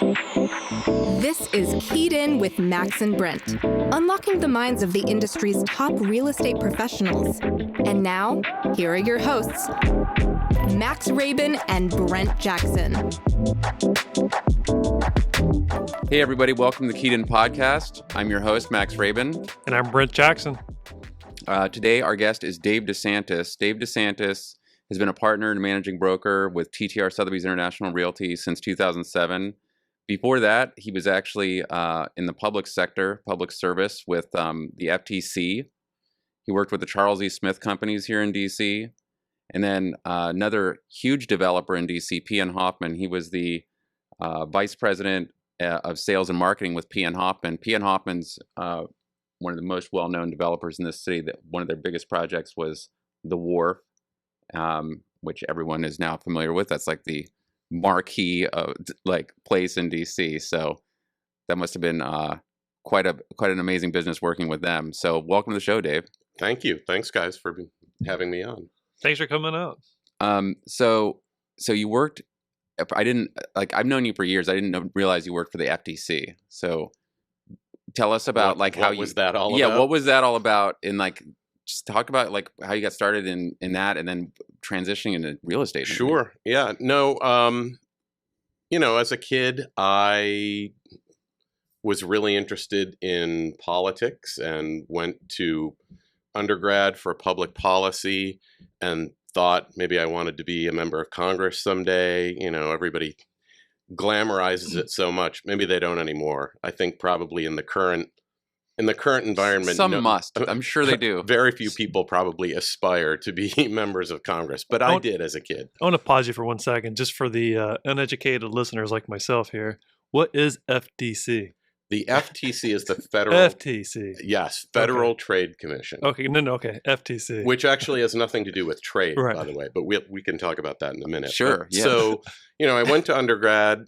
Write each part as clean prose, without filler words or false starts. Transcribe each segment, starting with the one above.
This is Keyed In with Max and Brent, unlocking the minds of the industry's top real estate professionals. And now, here are your hosts, Max Rabin and Brent Jackson. Hey everybody, welcome to the Keyed In podcast. I'm your host, Max Rabin. And I'm Brent Jackson. Today our guest is Dave DeSantis. Dave DeSantis has been a partner and managing broker with TTR Sotheby's International Realty since 2007. Before that, he was actually in the public sector, public service with the FTC. He worked with the Charles E. Smith companies here in DC. And then another huge developer in DC, PN Hoffman. He was the vice president of sales and marketing with PN Hoffman. PN Hoffman's one of the most well-known developers in this city. That one of their biggest projects was the Wharf, which everyone is now familiar with. That's like the marquee place in DC. So that must have been quite an amazing business working with them. So welcome to the show, Dave. Thank you. Thanks, guys, for having me on. Thanks for coming out. So you worked. I've known you for years. I didn't realize you worked for the FTC. So tell us about what was that all about? Yeah, what was that all about? And just talk about how you got started in that, and then transitioning into real estate. Sure. Yeah. No. As a kid, I was really interested in politics and went to undergrad for public policy and thought maybe I wanted to be a member of Congress someday. Everybody glamorizes it so much. Maybe they don't anymore. I think probably in the current environment, must. I'm sure they do. Very few people probably aspire to be members of Congress, but I did as a kid. I want to pause you for 1 second, just for the uneducated listeners like myself here. What is FTC? The FTC is the federal FTC. Yes, Federal Trade Commission. Okay, okay, FTC. Which actually has nothing to do with trade, right, by the way, but we can talk about that in a minute. Sure. Yeah. So, I went to undergrad.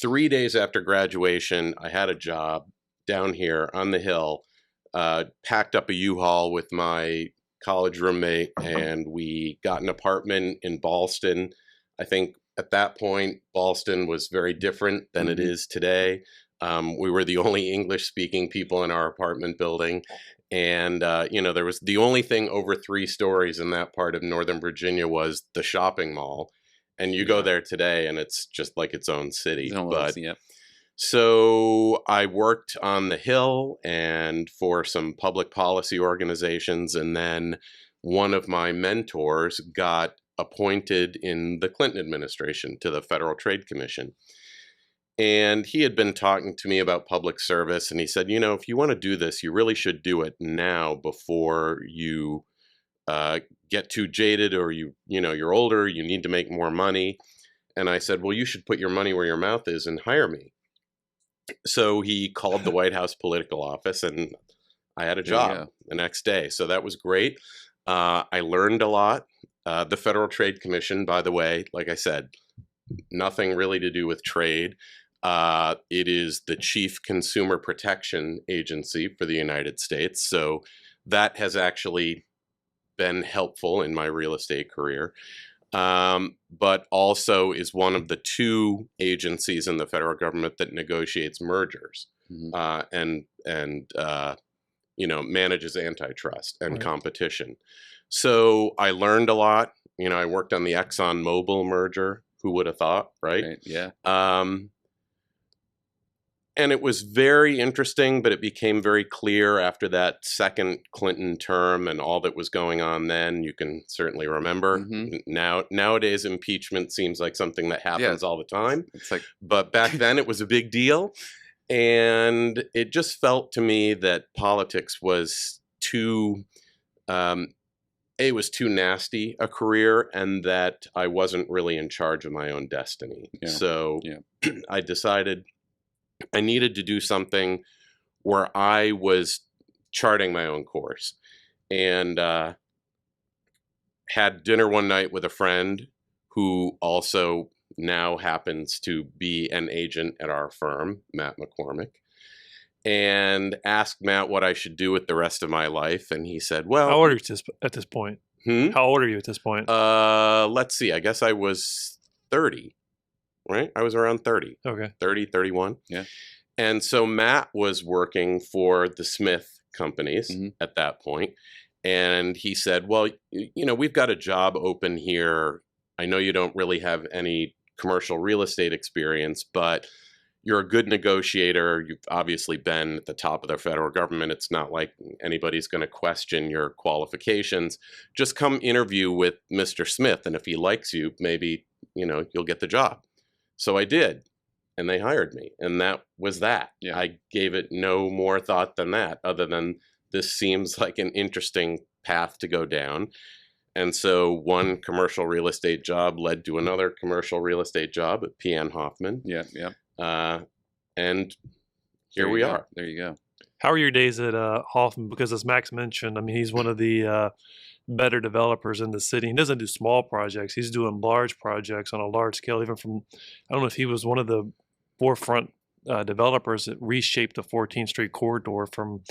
3 days after graduation, I had a job down here on the Hill, packed up a U-Haul with my college roommate, and we got an apartment in Ballston. I think at that point, Ballston was very different than it is today. We were the only English-speaking people in our apartment building. And, there was the only thing over 3 stories in that part of Northern Virginia was the shopping mall. And you go there today and it's just like its own city. So I worked on the Hill and for some public policy organizations. And then one of my mentors got appointed in the Clinton administration to the Federal Trade Commission. And he had been talking to me about public service, and he said, if you want to do this, you really should do it now before you get too jaded, or you're older, you need to make more money. And I said, well, you should put your money where your mouth is and hire me. So he called the White House political office, and I had a job the next day. So that was great. I learned a lot. The Federal Trade Commission, by the way, like I said, nothing really to do with trade. It is the chief consumer protection agency for the United States. So that has actually been helpful in my real estate career. But also is one of the 2 agencies in the federal government that negotiates mergers, and manages antitrust and competition. So I learned a lot. I worked on the Exxon Mobil merger. Who would have thought, right? Yeah. And it was very interesting, but it became very clear after that second Clinton term and all that was going on then. You can certainly remember. Nowadays, impeachment seems like something that happens all the time. But back then, it was a big deal. And it just felt to me that politics was too nasty a career, and that I wasn't really in charge of my own destiny. Yeah. So I decided I needed to do something where I was charting my own course, and had dinner one night with a friend who also now happens to be an agent at our firm, Matt McCormick, and asked Matt what I should do with the rest of my life. And he said, well... How old are you at this point? How old are you at this point? Let's see. I guess I was 30 right? I was around 30, Okay. 30, 31. Yeah. And so Matt was working for the Smith companies Mhm. at that point. And he said, well, we've got a job open here. I know you don't really have any commercial real estate experience, but you're a good negotiator. You've obviously been at the top of the federal government. It's not like anybody's going to question your qualifications. Just come interview with Mr. Smith. And if he likes you, maybe, you'll get the job. So I did. And they hired me. And that was that. Yeah. I gave it no more thought than that, other than this seems like an interesting path to go down. And so one commercial real estate job led to another commercial real estate job at PN Hoffman. Yeah. Yeah. And here There we you go. are. There you go. How are your days at Hoffman? Because as Max mentioned, I mean, he's one of the better developers in the city. He doesn't do small projects. He's doing large projects on a large scale, even from, I don't know if he was one of the forefront developers that reshaped the 14th Street corridor from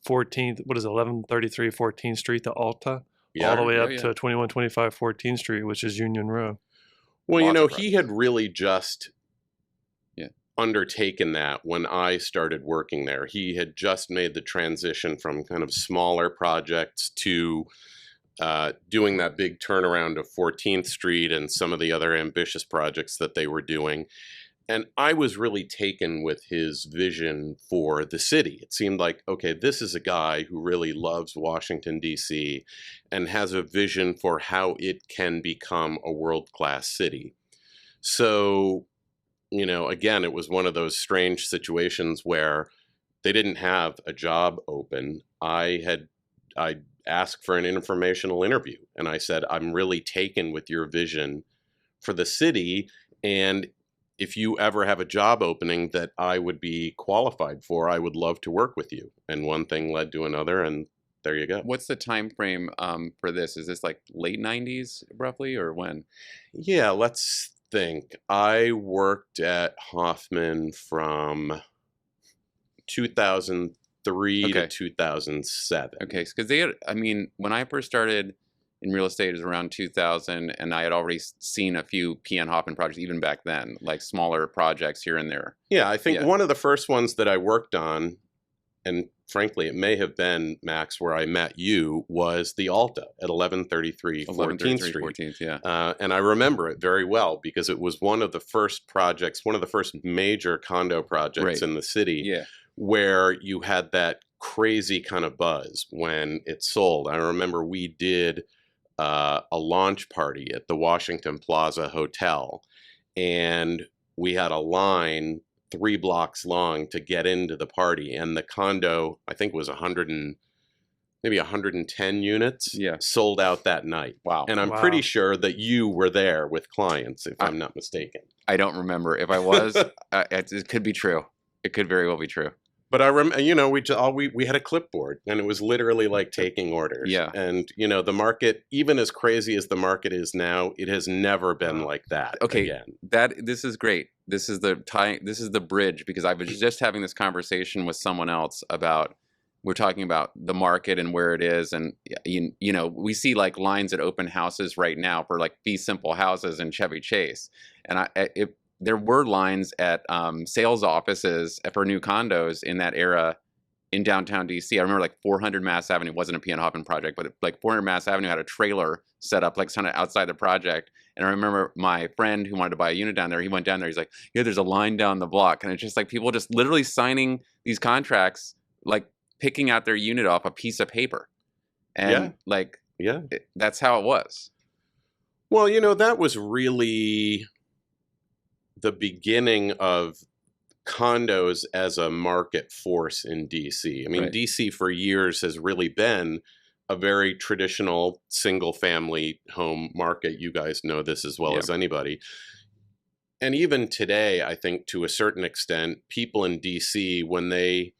14th, 1133 14th Street to Alta, all the way up to 2125 14th Street, which is Union Row. Well, he had really just undertaken that when I started working there. He had just made the transition from kind of smaller projects to doing that big turnaround of 14th Street and some of the other ambitious projects that they were doing. And I was really taken with his vision for the city. It seemed like, okay, this is a guy who really loves Washington, D.C. and has a vision for how it can become a world-class city. So, again, it was one of those strange situations where they didn't have a job open. I asked for an informational interview, and I said, I'm really taken with your vision for the city, and if you ever have a job opening that I would be qualified for, I would love to work with you. And one thing led to another, and there you go. What's the time frame for this? Is this like late 90s roughly, or when? Yeah, let's think. I worked at Hoffman from 2003 to 2007. Okay, because when I first started in real estate, it was around 2000, and I had already seen a few PN Hoffman projects even back then, like smaller projects here and there. Yeah, I think one of the first ones that I worked on, and frankly, it may have been, Max, where I met you, was the Alta at 1133 14th Street. 14th, yeah. And I remember it very well because it was one of the first projects, one of the first major condo projects in the city, where you had that crazy kind of buzz when it sold. I remember we did a launch party at the Washington Plaza Hotel, and we had a line 3 blocks long to get into the party, and the condo, I think it was 110 units, sold out that night. Wow. And I'm pretty sure that you were there with clients, if I'm not mistaken. I don't remember. If I was, it could be true. It could very well be true. But I remember, we had a clipboard, and it was literally like taking orders. Yeah. And the market, even as crazy as the market is now, it has never been like that. Okay. Again. This is great. This is the bridge, because I was just having this conversation with someone else about, we're talking about the market and where it is, and we see like lines at open houses right now for like fee simple houses in Chevy Chase, and there were lines at sales offices for new condos in that era in downtown DC. I remember like 400 Mass Avenue wasn't a PN Hoffman project, but like 400 Mass Avenue had a trailer set up like kind of outside the project. And I remember my friend who wanted to buy a unit down there, he went down there, he's like, yeah, there's a line down the block. And it's just like people just literally signing these contracts, like picking out their unit off a piece of paper. And that's how it was. Well, that was really the beginning of condos as a market force in DC. I mean, DC for years has really been a very traditional single family home market. You guys know this as well as anybody. And even today, I think to a certain extent, people in DC, when they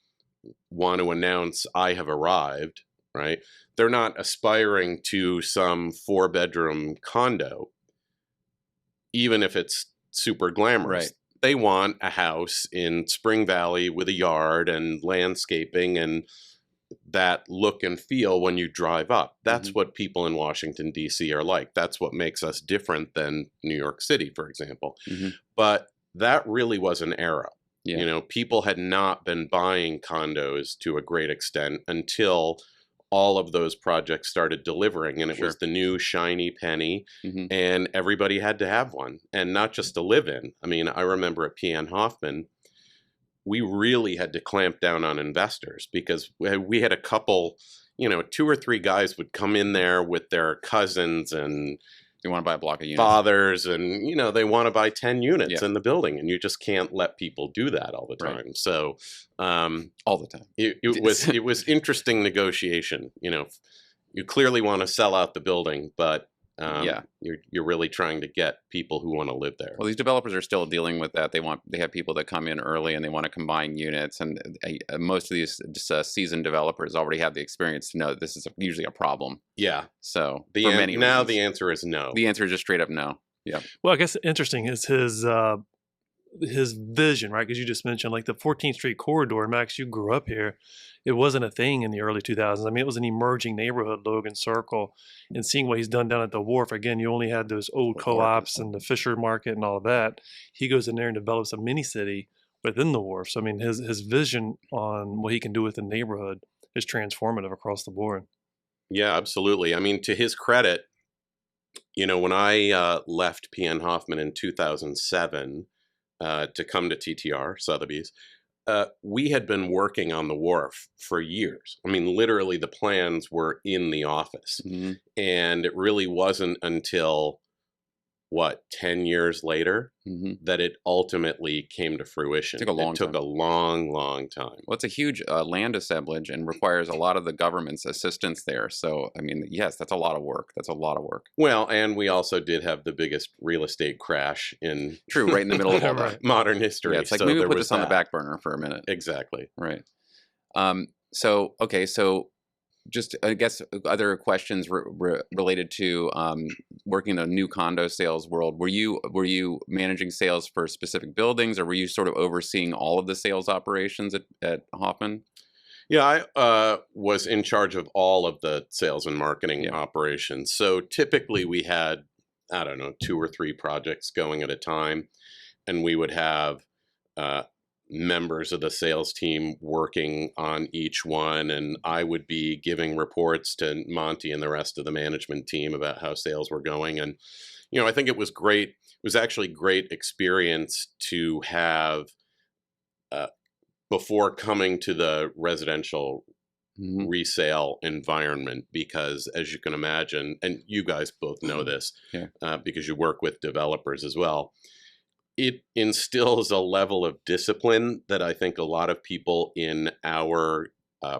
want to announce I have arrived, right? They're not aspiring to some 4-bedroom condo, even if it's super glamorous. Right. They want a house in Spring Valley with a yard and landscaping and that look and feel when you drive up. That's what people in Washington, D.C. are like. That's what makes us different than New York City, for example. But that really was an era. Yeah. You know, people had not been buying condos to a great extent until all of those projects started delivering, and it was the new shiny penny, and everybody had to have one, and not just to live in. I mean, I remember at PN Hoffman, we really had to clamp down on investors because we had a couple, 2 or 3 guys would come in there with their cousins and They want to buy a block of units. fathers, and they want to buy 10 units in the building, and you just can't let people do that all the time. Right. So all the time. it was interesting negotiation. You clearly want to sell out the building, but you're really trying to get people who want to live there. Well, these developers are still dealing with that. They have people that come in early and they want to combine units, and most of these seasoned developers already have the experience to know that this is usually a problem. Yeah. So the answer is no. The answer is just straight up no. Yeah. Well, I guess interesting is his vision, right? Because you just mentioned like the 14th Street corridor. Max, you grew up here. It wasn't a thing in the early 2000s. I mean, it was an emerging neighborhood, Logan Circle. And seeing what he's done down at the wharf, again, you only had those old co-ops and the Fisher Market and all of that. He goes in there and develops a mini city within the wharf. So, I mean, his vision on what he can do with the neighborhood is transformative across the board. Yeah, absolutely. I mean, to his credit, when I left PN Hoffman in 2007 to come to TTR, Sotheby's, we had been working on the wharf for years. I mean, literally the plans were in the office. And it really wasn't until, 10 years later that it ultimately came to fruition. It took a long time. Well, it's a huge land assemblage and requires a lot of the government's assistance there. So, I mean, yes, that's a lot of work. Well, and we also did have the biggest real estate crash in right in the middle of all that. Modern history. Yeah, it's like maybe put this on the back burner for a minute. Exactly. Right. So just, I guess, other questions related to working in the new condo sales world. Were you managing sales for specific buildings, or were you sort of overseeing all of the sales operations at Hoffman? Yeah, I was in charge of all of the sales and marketing operations. So typically we had, 2 or 3 projects going at a time, and we would have members of the sales team working on each one, and I would be giving reports to Monty and the rest of the management team about how sales were going. And I think it was great. It was actually great experience to have before coming to the residential resale environment, because as you can imagine, and you guys both know this because you work with developers as well, it instills a level of discipline that I think a lot of people in our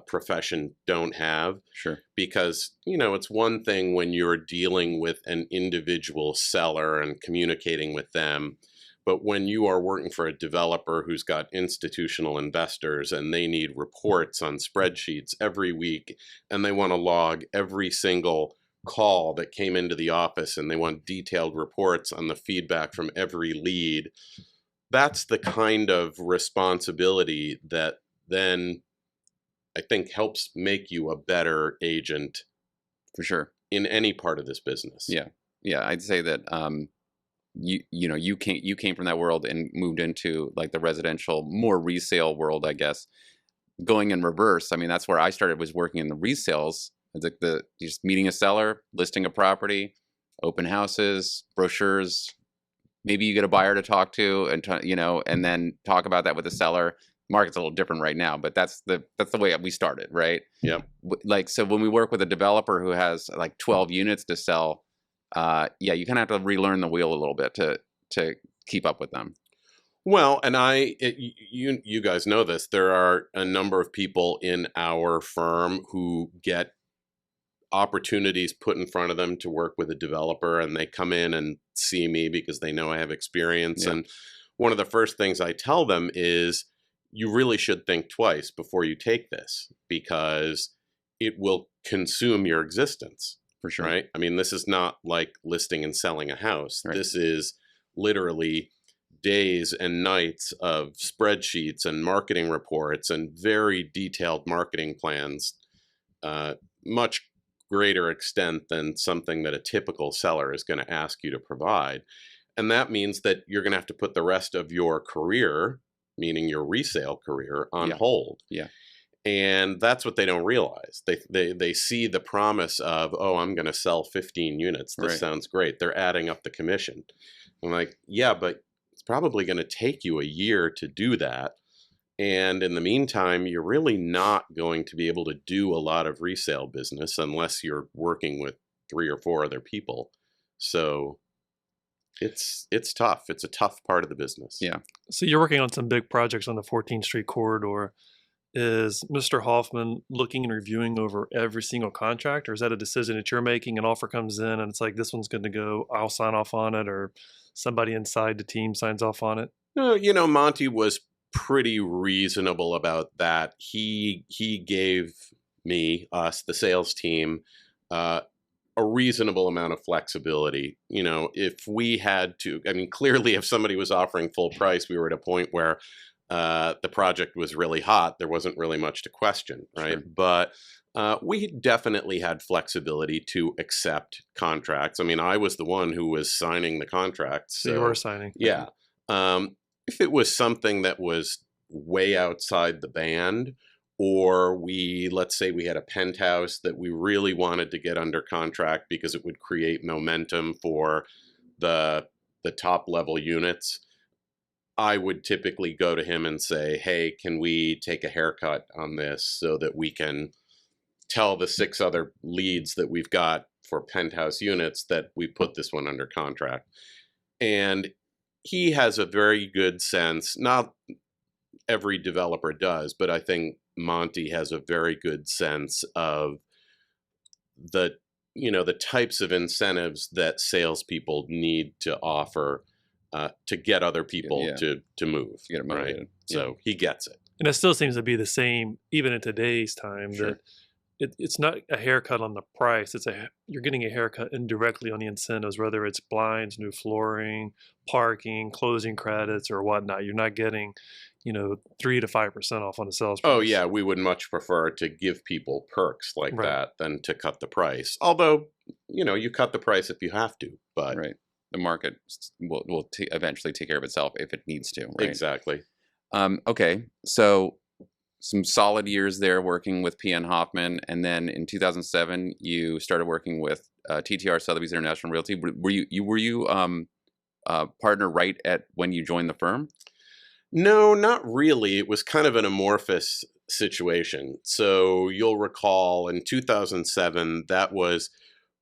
profession don't have. Sure. Because, it's one thing when you're dealing with an individual seller and communicating with them, but when you are working for a developer who's got institutional investors and they need reports on spreadsheets every week, and they want to log every single call that came into the office, and they want detailed reports on the feedback from every lead, that's the kind of responsibility that then I think helps make you a better agent, for sure, in any part of this business. Yeah, I'd say that you came from that world and moved into like the residential, more resale world, I guess. Going in reverse, I mean, that's where I started, was working in the resales. It's like just meeting a seller, listing a property, open houses, brochures. Maybe you get a buyer to talk to, and then talk about that with the seller. Market's a little different right now, but that's the way we started, right? Yeah. Like, so when we work with a developer who has like 12 units to sell, you kind of have to relearn the wheel a little bit to keep up with them. Well, and you guys know this. There are a number of people in our firm who get opportunities put in front of them to work with a developer, and they come in and see me because they know I have experience. And one of the first things I tell them is, you really should think twice before you take this, because it will consume your existence. For sure. Right? I mean, this is not like listing and selling a house. Right. This is literally days and nights of spreadsheets and marketing reports and very detailed marketing plans much greater extent than something that a typical seller is going to ask you to provide. And that means that you're going to have to put the rest of your career, meaning your resale career, on hold. Yeah. And that's what they don't realize. They see the promise of, oh, I'm going to sell 15 units. This sounds great. They're adding up the commission. I'm like, yeah, but it's probably going to take you a year to do that. And in the meantime, you're really not going to be able to do a lot of resale business unless you're working with 3 or 4 other people. So it's tough. It's a tough part of the business. Yeah. So you're working on some big projects on the 14th Street corridor. Is Mr. Hoffman looking and reviewing over every single contract, or is that a decision that you're making? An offer comes in and it's like, this one's going to go, I'll sign off on it, or somebody inside the team signs off on it? No, Monty was pretty reasonable about that. He gave us, the sales team, a reasonable amount of flexibility. If we had to, clearly if somebody was offering full price, we were at a point where the project was really hot. There wasn't really much to question, right? Sure. But we definitely had flexibility to accept contracts. I was the one who was signing the contracts. So you were signing. Yeah. If it was something that was way outside the band, or let's say we had a penthouse that we really wanted to get under contract because it would create momentum for the top level units, I would typically go to him and say, hey, can we take a haircut on this so that we can tell the 6 other leads that we've got for penthouse units that we put this one under contract. And he has a very good sense, not every developer does, but I think Monty has a very good sense of the types of incentives that salespeople need to offer to get other people to move. Get them motivated. Right? So he gets it. And it still seems to be the same, even in today's time, Sure. that it's not a haircut on the price. You're getting a haircut indirectly on the incentives, whether it's blinds, new flooring, parking, closing credits, or whatnot. You're not getting, 3 to 5% off on the sales price. Oh yeah, we would much prefer to give people perks like that than to cut the price. Although, you cut the price if you have to, but the market will eventually take care of itself if it needs to. Right? Exactly. Okay, so some solid years there working with PN Hoffman, and then in 2007 you started working with TTR Sotheby's International Realty. Were you partner right at when you joined the firm? No, not really. It was kind of an amorphous situation. So you'll recall in 2007, that was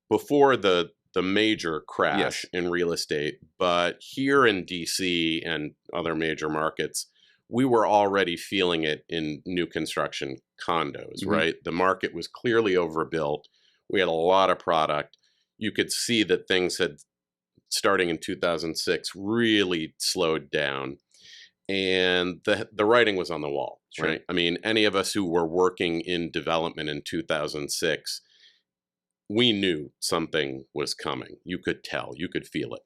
before the major crash in real estate. But here in DC and other major markets, we were already feeling it in new construction condos, right? The market was clearly overbuilt. We had a lot of product. You could see that things had, starting in 2006, really slowed down. And the writing was on the wall, right? Any of us who were working in development in 2006, we knew something was coming. You could tell, you could feel it.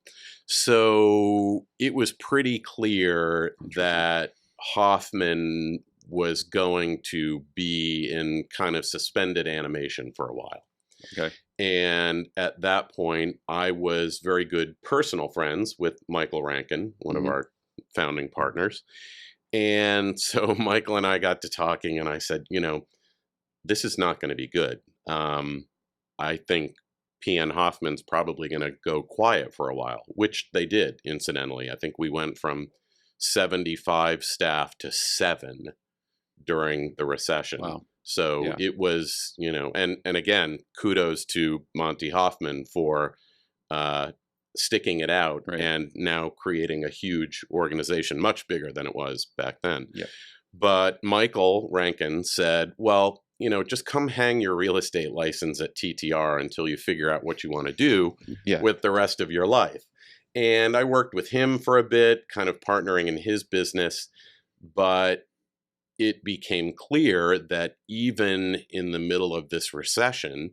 So it was pretty clear that Hoffman was going to be in kind of suspended animation for a while. Okay. And at that point, I was very good personal friends with Michael Rankin, one of our founding partners. And so Michael and I got to talking, and I said, this is not going to be good. I think PN Hoffman's probably going to go quiet for a while, which they did, incidentally. I think we went from 75 staff to 7 during the recession. Wow. So it was, and again, kudos to Monty Hoffman for sticking it out and now creating a huge organization, much bigger than it was back then. Yep. But Michael Rankin said, well, just come hang your real estate license at TTR until you figure out what you want to do with the rest of your life. And I worked with him for a bit, kind of partnering in his business, but it became clear that even in the middle of this recession,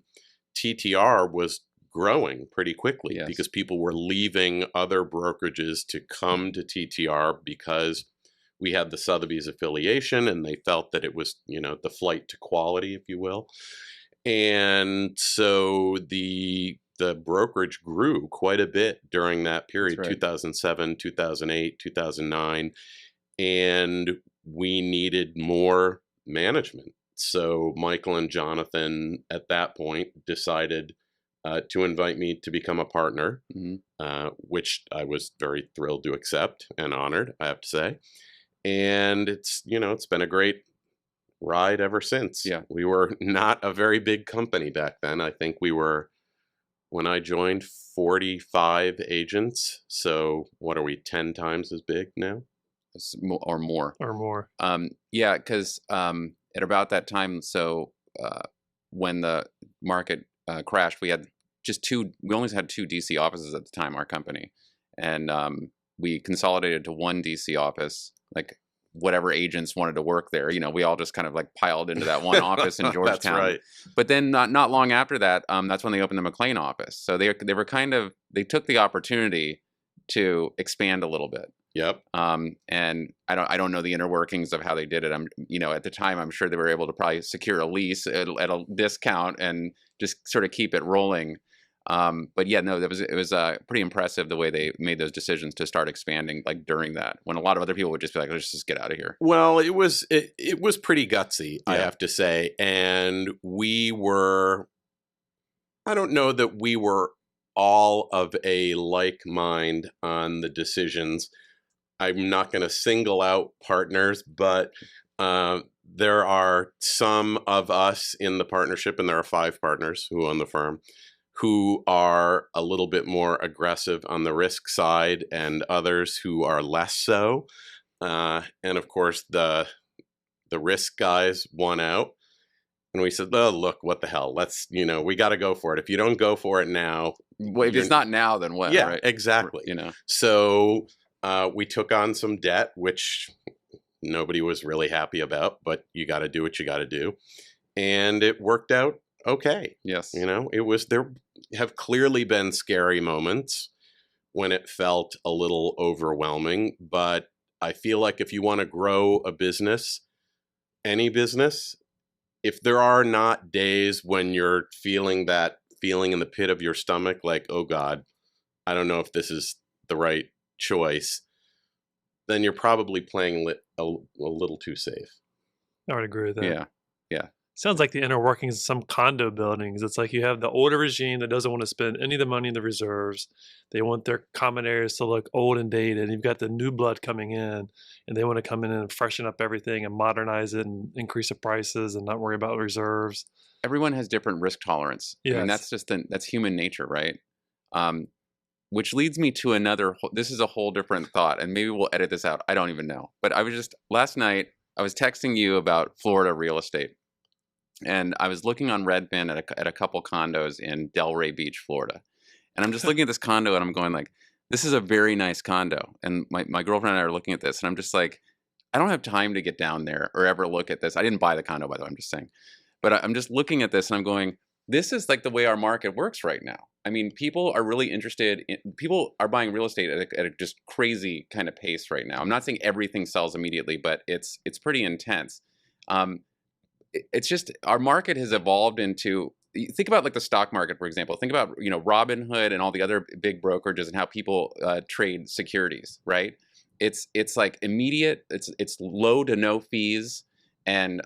TTR was growing pretty quickly because people were leaving other brokerages to come to TTR because we had the Sotheby's affiliation, and they felt that it was, the flight to quality, if you will. And so the brokerage grew quite a bit during that period, That's right. 2007, 2008, 2009, and we needed more management. So Michael and Jonathan at that point decided to invite me to become a partner, which I was very thrilled to accept and honored, I have to say. And it's been a great ride ever since. Yeah. We were not a very big company back then. I think we were, when I joined, 45 agents. So what are we, 10 times as big now? Or more. Or more. Yeah, because at about that time, so when the market crashed, we only had two DC offices at the time, our company. And we consolidated to one DC office, like whatever agents wanted to work there. We all just kind of like piled into that one office in Georgetown. That's right. But then not long after that, that's when they opened the McLean office. So they took the opportunity to expand a little bit. Yep. And I don't know the inner workings of how they did it. At the time, I'm sure they were able to probably secure a lease at a discount and just sort of keep it rolling. But yeah, no, it was pretty impressive the way they made those decisions to start expanding, like during that, when a lot of other people would just be like, let's just get out of here. Well, it was pretty gutsy, Yeah. I have to say. And I don't know that we were all of a like mind on the decisions. I'm not going to single out partners, but there are some of us in the partnership, and there are 5 partners who own the firm, who are a little bit more aggressive on the risk side, and others who are less so. And of course, the risk guys won out. And we said, oh, look, what the hell? We got to go for it. If you don't go for it now. Well, if it's not now, then when? Yeah, right? Exactly. So we took on some debt, which nobody was really happy about, but you got to do what you got to do. And it worked out okay. Yes. There have clearly been scary moments when it felt a little overwhelming, but I feel like if you want to grow a business, any business, if there are not days when you're feeling that feeling in the pit of your stomach, like, oh God, I don't know if this is the right choice, then you're probably playing a little too safe. I would agree with that. Yeah. Sounds like the inner workings of some condo buildings. It's like you have the older regime that doesn't want to spend any of the money in the reserves. They want their common areas to look old and dated. And you've got the new blood coming in, and they want to come in and freshen up everything and modernize it and increase the prices and not worry about reserves. Everyone has different risk tolerance. Yes. I mean, that's human nature, right? Which leads me to this is a whole different thought, and maybe we'll edit this out. I don't even know. But last night, I was texting you about Florida real estate. And I was looking on Redfin at a couple condos in Delray Beach, Florida. And I'm just looking at this condo and I'm going like, this is a very nice condo. And my girlfriend and I are looking at this and I'm just like, I don't have time to get down there or ever look at this. I didn't buy the condo, by the way, I'm just saying. But I'm just looking at this and I'm going, this is like the way our market works right now. I mean, people are really people are buying real estate at a just crazy kind of pace right now. I'm not saying everything sells immediately, but it's pretty intense. It's just our market has evolved into, think about like the stock market, for example. Think about, Robinhood and all the other big brokerages and how people trade securities, right? It's like immediate, it's low to no fees, and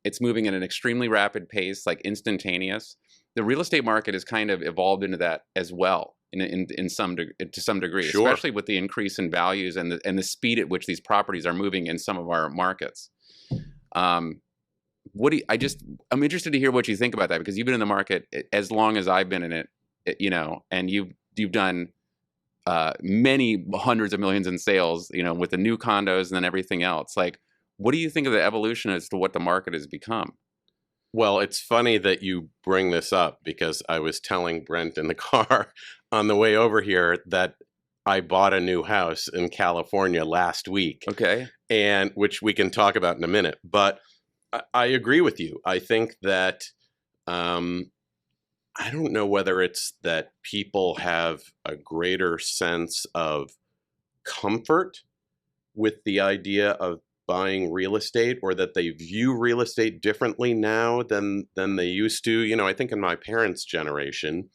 it's moving at an extremely rapid pace, like instantaneous. The real estate market has kind of evolved into that as well, to some degree, Sure. Especially with the increase in values and the speed at which these properties are moving in some of our markets. I'm interested to hear what you think about that, because you've been in the market as long as I've been in it, and you've done many hundreds of millions in sales, with the new condos and then everything else. Like, what do you think of the evolution as to what the market has become? Well, it's funny that you bring this up, because I was telling Brent in the car on the way over here that I bought a new house in California last week. Okay. And which we can talk about in a minute. But I agree with you. I think that I don't know whether it's that people have a greater sense of comfort with the idea of buying real estate, or that they view real estate differently now than they used to. You know, I think in my parents' generation,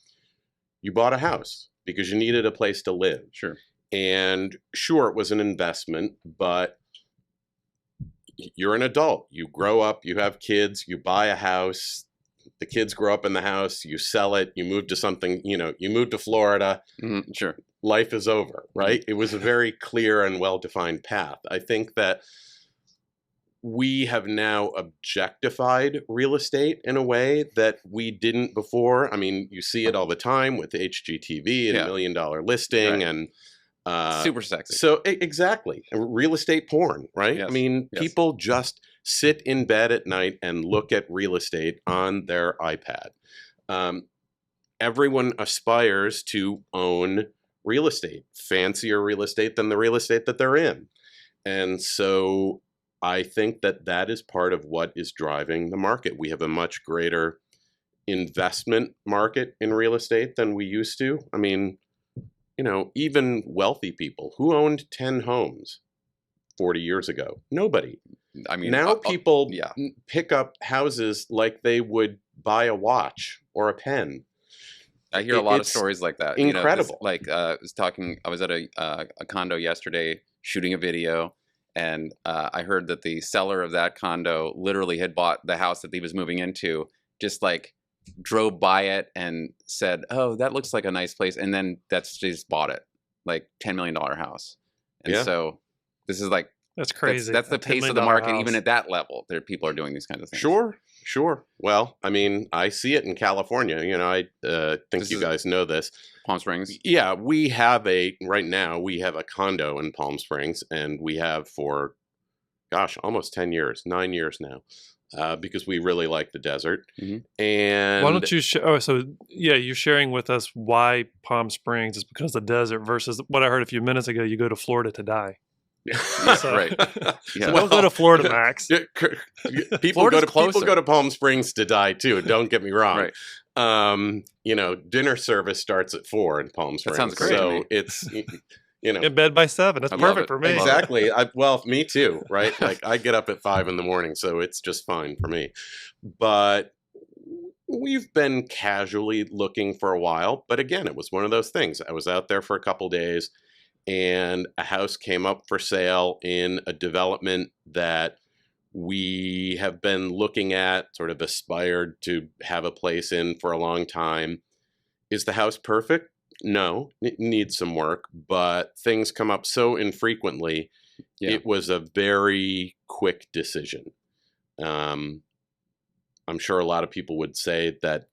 you bought a house because you needed a place to live. Sure. And sure, it was an investment, but you're an adult. You grow up, you have kids, you buy a house, the kids grow up in the house, you sell it, you move to something, you know, you move to Florida. Sure. Life is over, right? It was a very clear and well-defined path. I think that we have now objectified real estate in a way that we didn't before. I mean, you see it all the time with HGTV and $1 Million Listing, and super sexy. So exactly, real estate porn, right? Yes. I mean, people just sit in bed at night and look at real estate on their iPad. Everyone aspires to own real estate, fancier real estate than the real estate that they're in. And so I think that that is part of what is driving the market. We have a much greater investment market in real estate than we used to. I mean, you know, even wealthy people who owned 10 homes 40 years ago, nobody. I mean, now people pick up houses like they would buy a watch or a pen. I hear a lot of stories like that. Incredible. You know, I was at a condo yesterday shooting a video, and I heard that the seller of that condo literally had bought the house that he was moving into, just like drove by it and said, "Oh, that looks like a nice place," and then just bought it, like $10 million house. And so this is like, that's crazy. That's the pace of the market, even at that level. People are doing these kinds of things. Sure. Well, I mean, I see it in California. You know, I think you guys know this. Palm Springs? Yeah, right now, we have a condo in Palm Springs, and we have for, almost 10 years, 9 years now, because we really like the desert. And why don't you you're sharing with us why Palm Springs is because of the desert versus what I heard a few minutes ago, you go to Florida to die. Right. Yeah. Don't go to Florida, Max. People go to Palm Springs to die too. Don't get me wrong. Right. You know, dinner service starts at 4 in Palm Springs. That sounds great. So it's, you know, in bed by 7. That's perfect for me. Exactly. Well, me too. Right. Like I get up at 5 in the morning, so it's just fine for me. But we've been casually looking for a while. But again, it was one of those things. I was out there for a couple days, and a house came up for sale in a development that we have been looking at, sort of aspired to have a place in for a long time. Is the house perfect? No, it needs some work, but things come up so infrequently. It was a very quick decision. I'm sure a lot of people would say that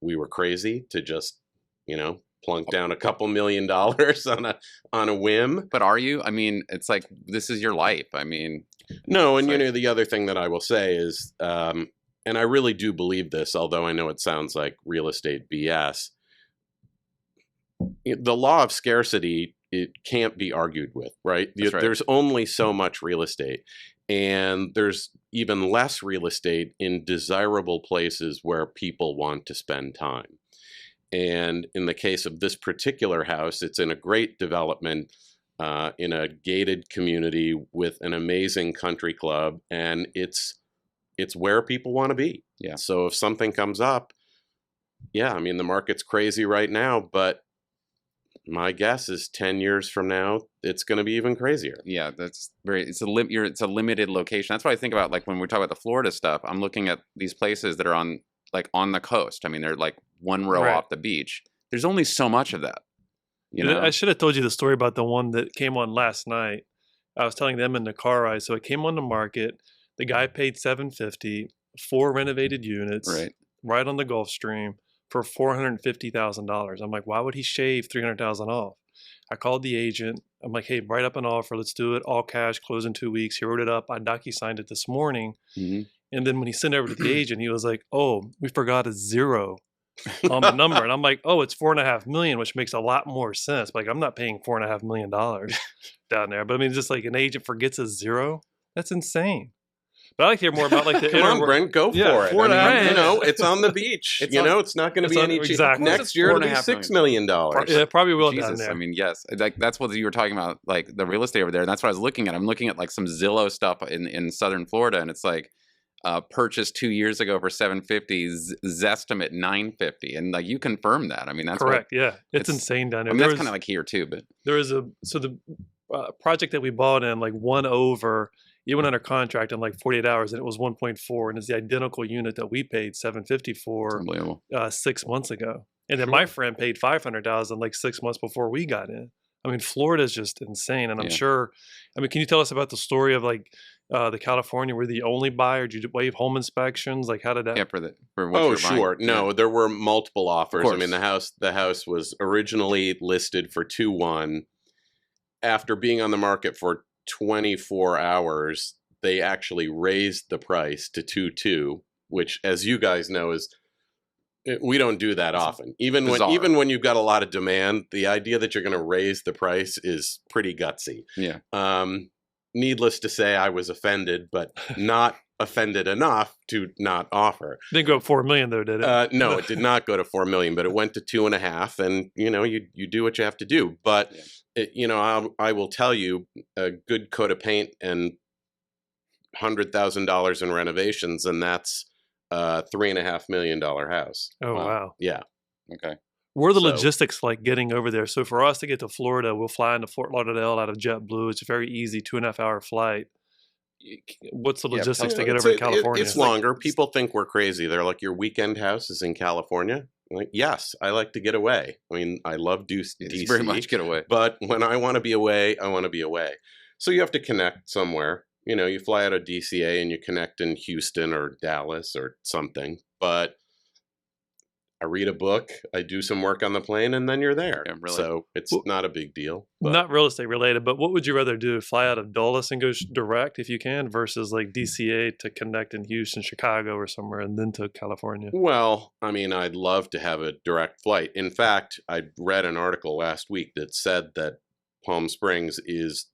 we were crazy to just, you know, plunk down a couple $1 million on a whim. But are you? I mean, it's like, this is your life. I mean, no. And you know, the other thing that I will say is, and I really do believe this, although I know it sounds like real estate BS. The law of scarcity, it can't be argued with, right? Right. There's only so much real estate, and there's even less real estate in desirable places where people want to spend time. And in the case of this particular house, it's in a great development, in a gated community with an amazing country club, and it's where people want to be. Yeah. So if something comes up, I mean, the market's crazy right now, but my guess is 10 years from now, it's going to be even crazier. Yeah, it's a limited location. That's what I think about, like when we talk about the Florida stuff. I'm looking at these places that are on the coast. I mean, they're like one row off the beach. There's only so much of that. You know? I should have told you the story about the one that came on last night. I was telling them in the car ride. So it came on the market. The guy paid $750, 4 renovated units, right on the Gulf Stream for $450,000. I'm like, why would he shave $300,000 off? I called the agent. I'm like, hey, write up an offer. Let's do it. All cash, close in 2 weeks. He wrote it up. I docu-signed it this morning. And then when he sent it over to the agent, he was like, oh, we forgot a 0 on the number. And I'm like, oh, it's $4.5 million, which makes a lot more sense. Like, I'm not paying $4.5 million down there. But I mean, just like an agent forgets a 0, that's insane. But I like to hear more about like the Come on, Brent, go for it. $4.5 I mean, million. it's on the beach. It's not going to be any cheap. exactly. Next year, it'll be $6 million. Yeah, probably will down Jesus, there. I mean, yes, like that's what you were talking about, like the real estate over there. And that's what I was looking at. I'm looking at like some Zillow stuff in Southern Florida, and it's like purchased 2 years ago for $750, Zestimate $950, and like you confirm that. I mean, that's correct. Yeah, it's insane down there. I mean, that's kind of like here too, but there is the project that we bought in like won over. It went under contract in like 48 hours, and it was 1.4, and it's the identical unit that we paid $750 for 6 months ago. And then my friend paid $500,000 like 6 months before we got in. I mean, Florida is just insane, and I'm sure. I mean, can you tell us about the story of like the California? Were the only buyer? Did you waive home inspections? Like, how did that? Yeah, for what you're sure. buying. No, there were multiple offers. I mean, the house was originally listed for 2.1. After being on the market for 24 hours, they actually raised the price to 2.2, which, as you guys know, we don't do that often. Even when you've got a lot of demand, the idea that you're going to raise the price is pretty gutsy. Yeah. Needless to say, I was offended, but not offended enough to not offer. Didn't go up $4 million though, did it? No, it did not go to $4 million, but it went to 2.5, and you do what you have to do. But I will tell you, a good coat of paint and $100,000 in renovations, and that's a $3.5 million house. Oh wow! Yeah. Okay. What are the logistics like getting over there? So for us to get to Florida, we'll fly into Fort Lauderdale out of JetBlue. It's a very easy 2.5-hour flight. What's the logistics to get over to California? It's longer. People think we're crazy. They're like, your weekend house is in California? I'm like, yes, I like to get away. I mean, I love DC. Very much get away. But when I want to be away, I want to be away. So you have to connect somewhere. You fly out of DCA and you connect in Houston or Dallas or something. But I read a book, I do some work on the plane, and then you're there. Yeah, really. So it's not a big deal. But. Not real estate related, but what would you rather do? Fly out of Dulles and go direct if you can versus like DCA to connect in Houston, Chicago or somewhere and then to California? Well, I mean, I'd love to have a direct flight. In fact, I read an article last week that said that Palm Springs is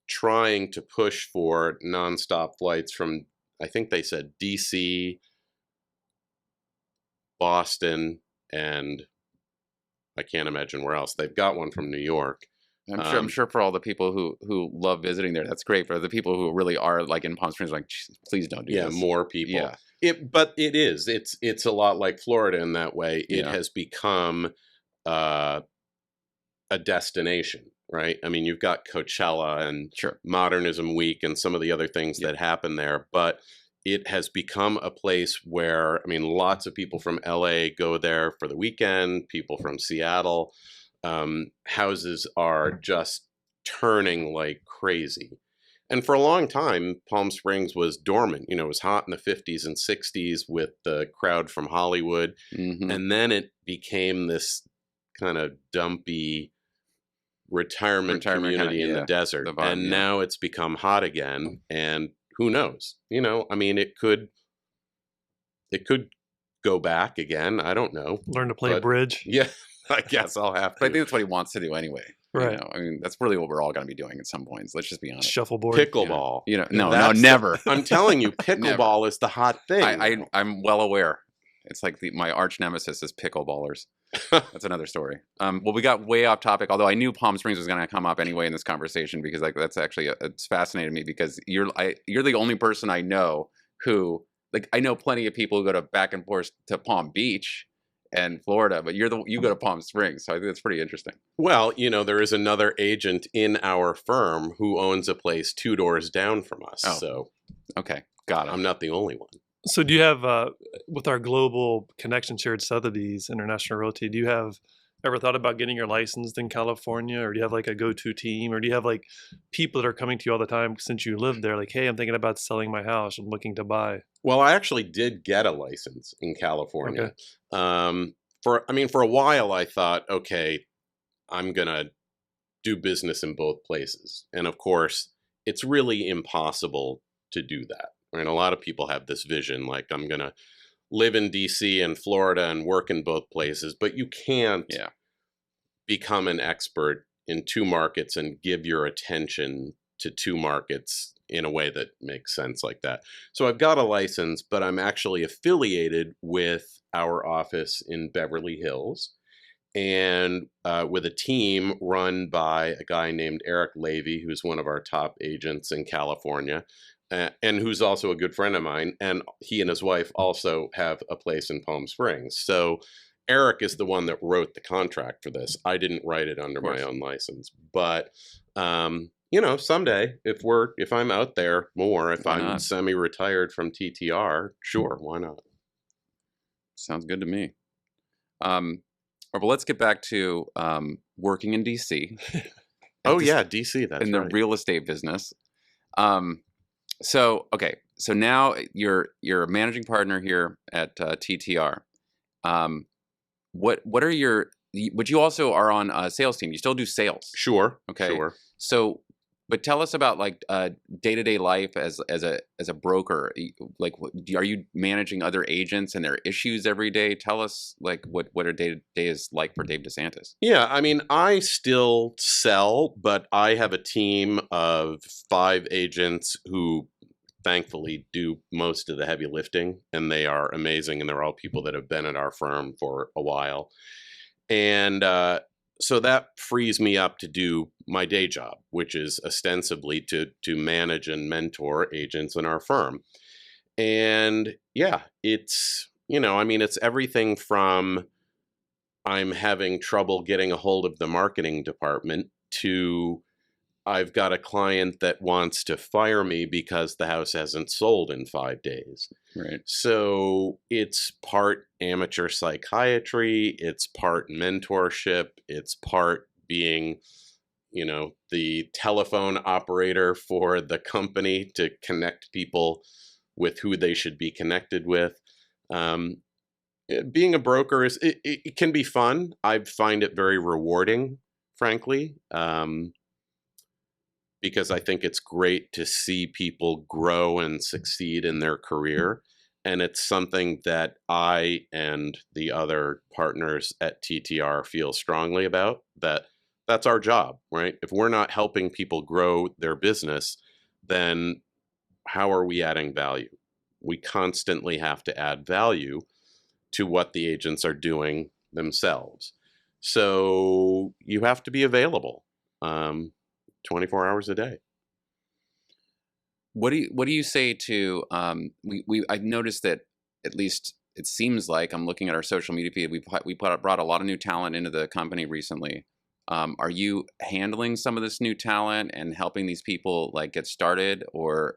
trying to push for nonstop flights from, I think they said DC, Boston, and I can't imagine where else. They've got one from New York. I'm sure for all the people who love visiting there, that's great. For the people who really are like in Palm Springs, like, please don't do this. Yeah, more people. Yeah. But it is. It's a lot like Florida in that way. It has become a destination, right? I mean, you've got Coachella and Modernism Week and some of the other things that happen there, but it has become a place where, I mean, lots of people from LA go there for the weekend, people from Seattle. Houses are just turning like crazy. And for a long time, Palm Springs was dormant. It was hot in the 50s and 60s with the crowd from Hollywood. Mm-hmm. And then it became this kind of dumpy retirement community in the desert. And now it's become hot again. And who knows? I mean, it could go back again. I don't know. Learn to play bridge. Yeah, I guess I'll have to. But I think that's what he wants to do anyway. Right. I mean, that's really what we're all going to be doing at some points. Let's just be honest. Shuffleboard. Pickleball. No, never. I'm telling you, pickleball is the hot thing. I'm well aware. It's like my arch nemesis is pickleballers. That's another story. Well, we got way off topic, although I knew Palm Springs was going to come up anyway in this conversation because that's actually it's fascinated me because you're the only person I know who I know plenty of people who go back and forth to Palm Beach and Florida, but you go to Palm Springs, so I think that's pretty interesting. Well, there is another agent in our firm who owns a place 2 doors down from us. Oh. So okay, got it. I'm not the only one. So do you have, with our global connections here at Sotheby's International Realty, do you have ever thought about getting your licensed in California, or do you have like a go-to team, or do you have like people that are coming to you all the time since you live there? Like, hey, I'm thinking about selling my house. I'm looking to buy. Well, I actually did get a license in California. Okay. For a while, I thought, okay, I'm going to do business in both places. And of course, it's really impossible to do that. I mean, a lot of people have this vision, like I'm going to live in DC and Florida and work in both places, but you can't become an expert in 2 markets and give your attention to 2 markets in a way that makes sense like that. So I've got a license, but I'm actually affiliated with our office in Beverly Hills, and with a team run by a guy named Eric Levy, who's one of our top agents in California, and who's also a good friend of mine. And he and his wife also have a place in Palm Springs. So Eric is the one that wrote the contract for this. I didn't write it under my own license, but someday if I'm out there more, if I'm semi-retired from TTR, sure, why not? Sounds good to me. But let's get back to working in DC. DC, that's in the real estate business. So now you're a managing partner here at TTR. What are your? But you also are on a sales team. You still do sales. Sure. Okay. Sure. So, but tell us about like day-to-day life as a broker. Like, are you managing other agents and their issues every day? Tell us like what a day-to-day is like for Dave DeSantis. Yeah, I mean, I still sell, but I have a team of 5 agents who thankfully do most of the heavy lifting, and they are amazing, and they're all people that have been at our firm for a while. And so that frees me up to do my day job, which is ostensibly to manage and mentor agents in our firm. And yeah, it's, it's everything from I'm having trouble getting a hold of the marketing department to I've got a client that wants to fire me because the house hasn't sold in 5 days. Right. So it's part amateur psychiatry, it's part mentorship, it's part being, the telephone operator for the company to connect people with who they should be connected with. Being a broker it can be fun. I find it very rewarding, frankly. Because I think it's great to see people grow and succeed in their career. And it's something that I and the other partners at TTR feel strongly about, that's our job, right? If we're not helping people grow their business, then how are we adding value? We constantly have to add value to what the agents are doing themselves. So you have to be available. 24 hours a day. What do you say to I've noticed that, at least it seems like, I'm looking at our social media feed, we brought a lot of new talent into the company recently. Are you handling some of this new talent and helping these people like get started, or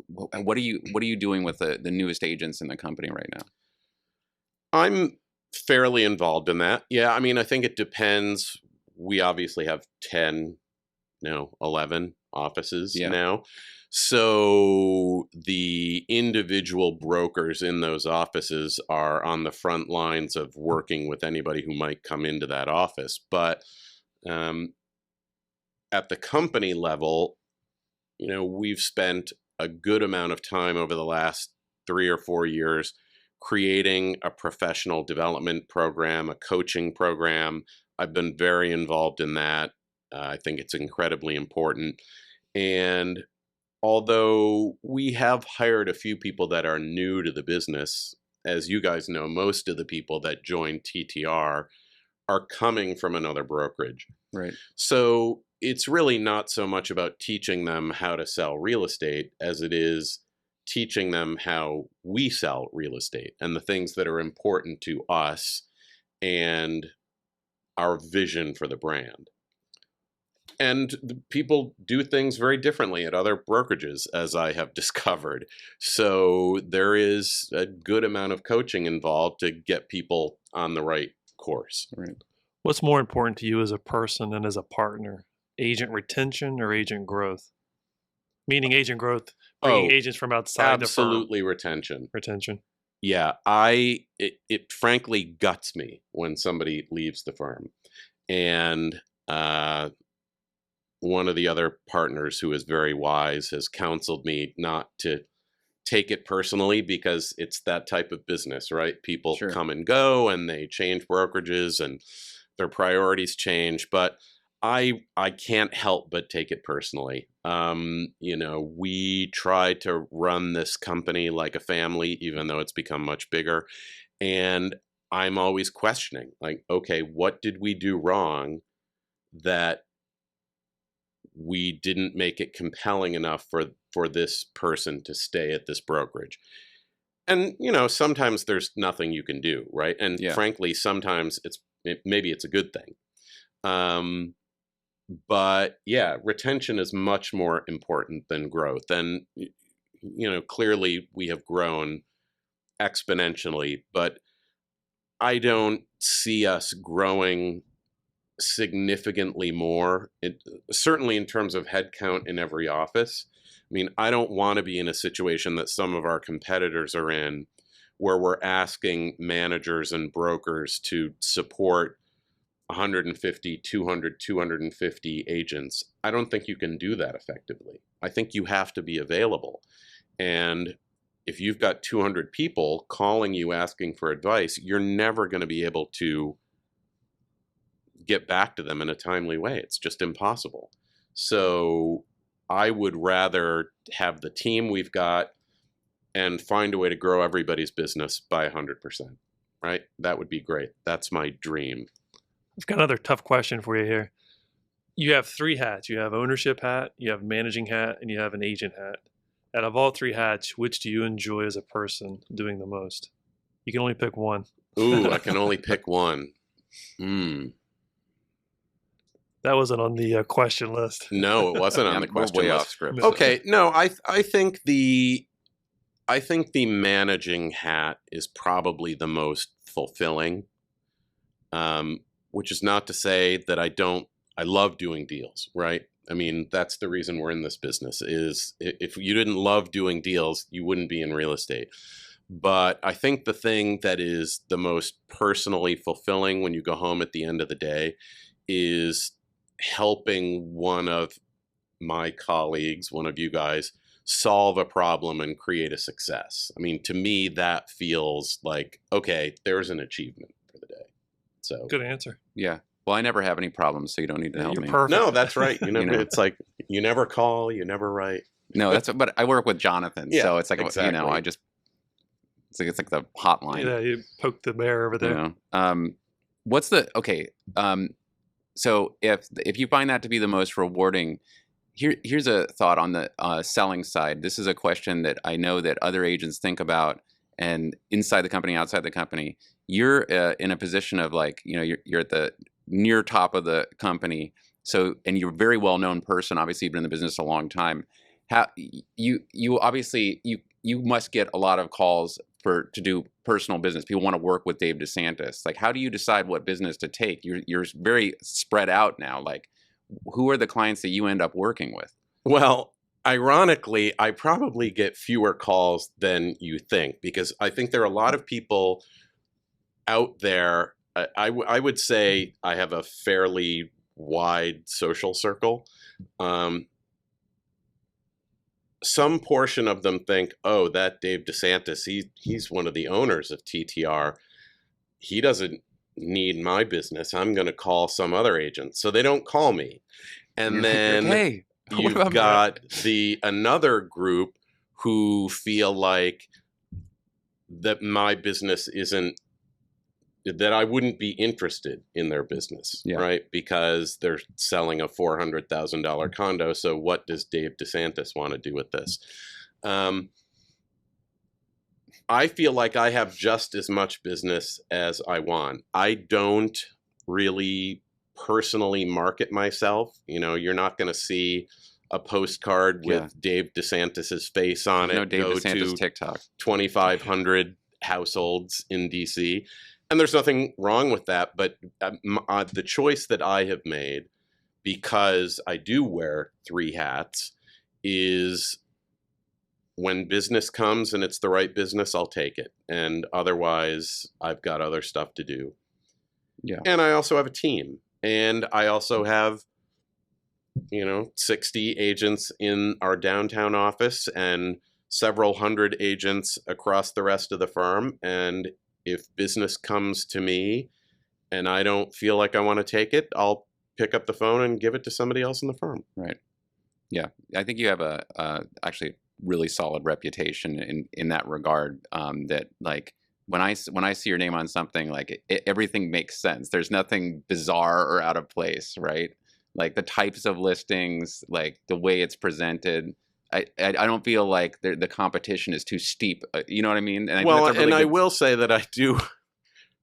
what are you doing with the newest agents in the company right now? I'm fairly involved in that. Yeah, I mean, I think it depends. We obviously have 11 offices now. So the individual brokers in those offices are on the front lines of working with anybody who might come into that office. But at the company level, we've spent a good amount of time over the last 3 or 4 years creating a professional development program, a coaching program. I've been very involved in that. I think it's incredibly important. And although we have hired a few people that are new to the business, as you guys know, most of the people that join TTR are coming from another brokerage. Right. So it's really not so much about teaching them how to sell real estate as it is teaching them how we sell real estate and the things that are important to us and our vision for the brand. And people do things very differently at other brokerages, as I have discovered. So there is a good amount of coaching involved to get people on the right course. Right. What's more important to you as a person and as a partner? Agent retention or agent growth? Meaning agent growth, bringing agents from outside the firm. Absolutely retention. Retention. Yeah, it frankly guts me when somebody leaves the firm. And one of the other partners who is very wise has counseled me not to take it personally, because it's that type of business, right? People come and go and they change brokerages and their priorities change. But I can't help but take it personally. We try to run this company like a family, even though it's become much bigger. And I'm always questioning, like, okay, what did we do wrong that we didn't make it compelling enough for this person to stay at this brokerage? And, sometimes there's nothing you can do, right? And frankly, sometimes maybe it's a good thing. But yeah, retention is much more important than growth. And, clearly we have grown exponentially, but I don't see us growing significantly more, certainly in terms of headcount in every office. I mean, I don't want to be in a situation that some of our competitors are in, where we're asking managers and brokers to support 150, 200, 250 agents. I don't think you can do that effectively. I think you have to be available. And if you've got 200 people calling you asking for advice, you're never going to be able to get back to them in a timely way. It's just impossible. So I would rather have the team we've got and find a way to grow everybody's business by 100%, right? That would be great. That's my dream. I've got another tough question for you here. You have 3 hats. You have ownership hat, you have managing hat, and you have an agent hat. Out of all 3 hats, which do you enjoy as a person doing the most? You can only pick one. Ooh, I can only pick one. That wasn't on the question list. No, it wasn't on the question way list. off script. Okay, no, I think the managing hat is probably the most fulfilling. Which is not to say that I love doing deals, right? I mean, that's the reason we're in this business, is if you didn't love doing deals, you wouldn't be in real estate. But I think the thing that is the most personally fulfilling when you go home at the end of the day is helping one of my colleagues, one of you guys, solve a problem and create a success. I mean, to me, that feels like, okay, there's an achievement for the day. So good answer. Yeah. Well, I never have any problems, so you don't need to help You're me. perfect. No, that's right. It's like you never call, you never write. No, but I work with Jonathan, so it's like exactly. it's like the hotline. Yeah, you poked the bear over there. So if you find that to be the most rewarding, here's a thought on the selling side. This is a question that I know that other agents think about, and inside the company, outside the company. You're in a position of you're at the near top of the company. So, and you're a very well-known person. Obviously, you've been in the business a long time. How you obviously you must get a lot of calls to do personal business. People want to work with Dave DeSantis. Like, how do you decide what business to take? You're very spread out now. Like, who are the clients that you end up working with? Well, ironically, I probably get fewer calls than you think, because I think there are a lot of people out there. I would say I have a fairly wide social circle. Some portion of them think, oh, that Dave DeSantis, he's one of the owners of TTR. He doesn't need my business. I'm going to call some other agent. So they don't call me. And then hey, you've got another group who feel like that my business isn't, that I wouldn't be interested in their business, right? Because they're selling a $400,000 condo. So what does Dave DeSantis want to do with this? I feel like I have just as much business as I want. I don't really personally market myself. You're not going to see a postcard with Dave DeSantis's face on it. No Dave DeSantis to TikTok. 2,500 households in DC. And there's nothing wrong with that, but the choice that I have made, because I do wear 3 hats, is when business comes and it's the right business, I'll take it. And otherwise, I've got other stuff to do. Yeah. And I also have a team. And I also have, 60 agents in our downtown office and several hundred agents across the rest of the firm. And if business comes to me and I don't feel like I want to take it, I'll pick up the phone and give it to somebody else in the firm. Right. Yeah. I think you have a actually really solid reputation in that regard. That like when I see your name on something, like everything makes sense. There's nothing bizarre or out of place, right? Like the types of listings, like the way it's presented. I don't feel like the competition is too steep. You know what I mean? And I will say that I do,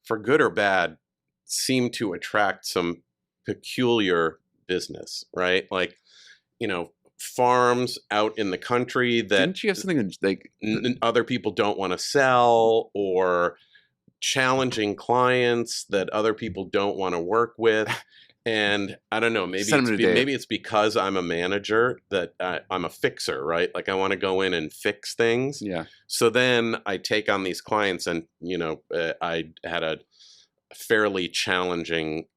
for good or bad, seem to attract some peculiar business, right? Like, farms out in the country that didn't you have something like other people don't want to sell, or challenging clients that other people don't want to work with. And I don't know, maybe it's because I'm a manager that I'm a fixer, right? Like I want to go in and fix things. Yeah. So then I take on these clients, and I had a fairly challenging